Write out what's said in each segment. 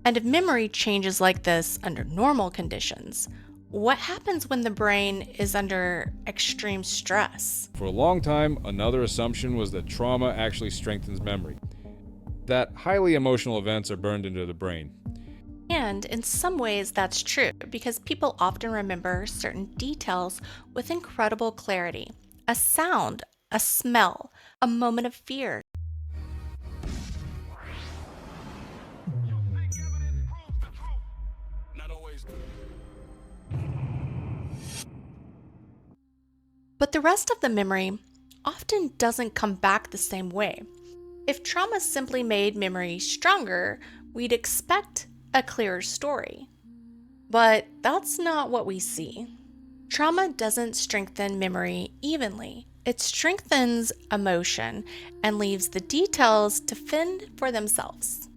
And if memory changes like this under normal conditions, what happens when the brain is under extreme stress? For a long time, another assumption was that trauma actually strengthens memory, that highly emotional events are burned into the brain. And in some ways, that's true because people often remember certain details with incredible clarity. A sound, a smell, a moment of fear. But the rest of the memory often doesn't come back the same way. If trauma simply made memory stronger, we'd expect a clearer story. But that's not what we see. Trauma doesn't strengthen memory evenly. It strengthens emotion and leaves the details to fend for themselves.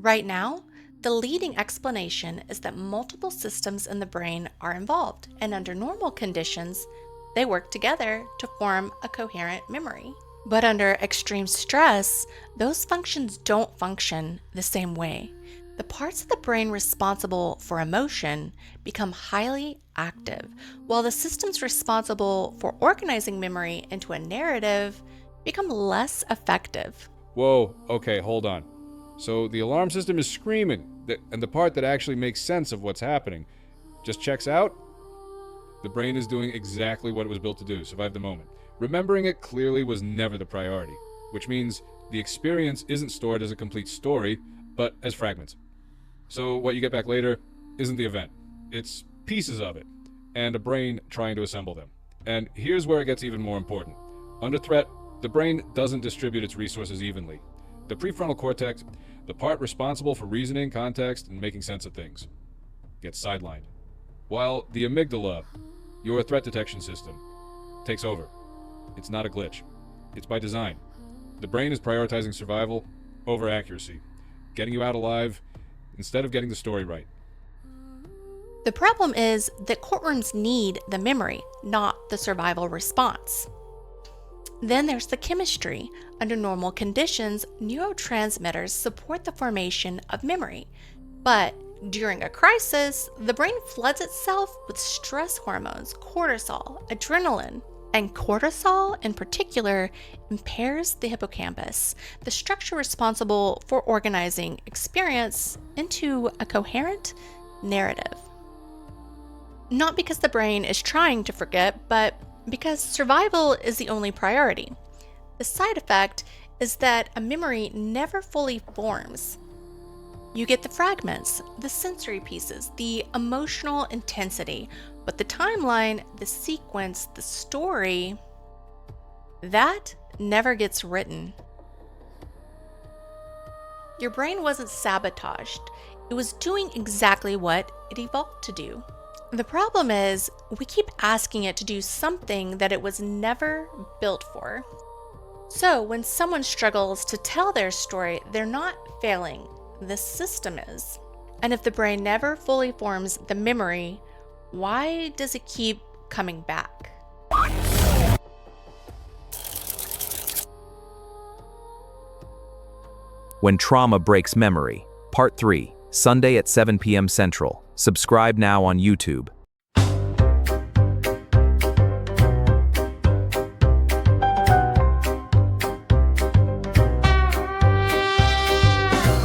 Right now, the leading explanation is that multiple systems in the brain are involved, and under normal conditions, they work together to form a coherent memory. But under extreme stress, those functions don't function the same way. The parts of the brain responsible for emotion become highly active, while the systems responsible for organizing memory into a narrative become less effective. Whoa, okay, hold on. So the alarm system is screaming, and the part that actually makes sense of what's happening just checks out? The brain is doing exactly what it was built to do, survive the moment. Remembering it clearly was never the priority, which means the experience isn't stored as a complete story, but as fragments. So what you get back later isn't the event. It's pieces of it, and a brain trying to assemble them. And here's where it gets even more important. Under threat, the brain doesn't distribute its resources evenly. The prefrontal cortex, the part responsible for reasoning, context, and making sense of things, gets sidelined. While the amygdala, your threat detection system, takes over. It's not a glitch. It's by design. The brain is prioritizing survival over accuracy, getting you out alive instead of getting the story right. The problem is that courtrooms need the memory, not the survival response. Then there's the chemistry. Under normal conditions, neurotransmitters support the formation of memory. But during a crisis, the brain floods itself with stress hormones, cortisol, adrenaline. And cortisol, in particular, impairs the hippocampus, the structure responsible for organizing experience into a coherent narrative. Not because the brain is trying to forget, but because survival is the only priority. The side effect is that a memory never fully forms. You get the fragments, the sensory pieces, the emotional intensity, but the timeline, the sequence, the story, that never gets written. Your brain wasn't sabotaged. It was doing exactly what it evolved to do. The problem is, we keep asking it to do something that it was never built for. So when someone struggles to tell their story, they're not failing. The system is. And if the brain never fully forms the memory, why does it keep coming back? When Trauma Breaks Memory, Part 3, Sunday at 7 p.m. Central. Subscribe now on YouTube.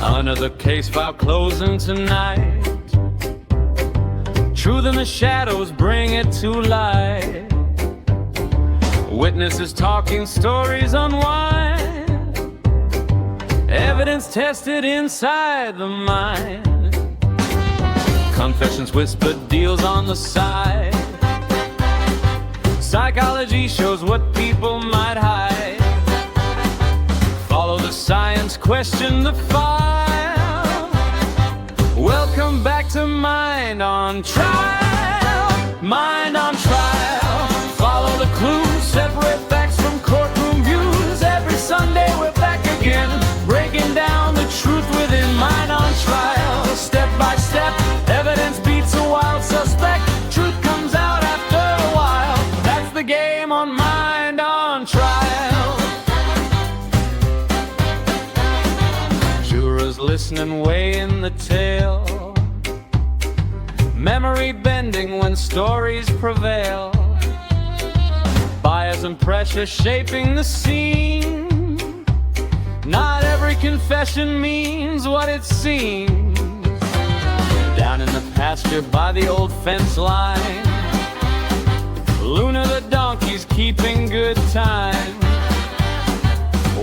Another case file closing tonight. Truth in the shadows bring it to light. Witnesses talking, stories unwind. Evidence tested inside the mind. Confessions whispered, deals on the side. Psychology shows what people might hide. Follow the science, question the file. Welcome back to Mind on Trial. Mind on Trial. Follow the clues, separate facts from courtroom views. Every Sunday we're back again, breaking down the truth within Mind on Trial. Step by step, evidence beats a wild suspect. Truth comes out after a while. That's the game on Mind on Trial. Jurors listening, weighing the tale. Memory bending when stories prevail. Bias and pressure shaping the scene. Not every confession means what it seems. Down in the pasture by the old fence line, Luna the donkey's keeping good time.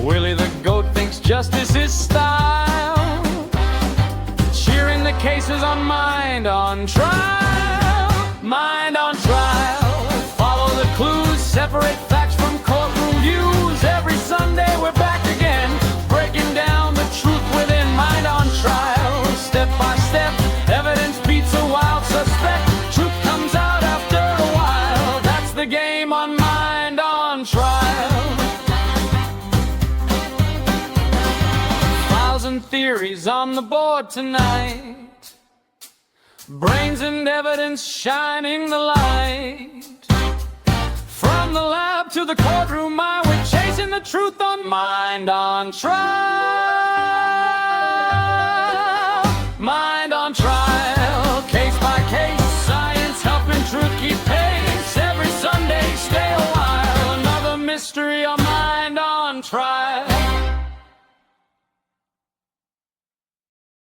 Willie the goat thinks justice is style, cheering the cases on Mind on Trial. Mind on Trial. Follow the clues, separate facts from courtroom views. Every Sunday we're back again, breaking down the truth within. Mind on Trial. Step by step, evidence beats a wild suspect. Truth comes out after a while. That's the game on Mind on Trial. And theories on the board tonight. Brains and evidence shining the light. From the lab to the courtroom, we're chasing the truth on Mind on Trial.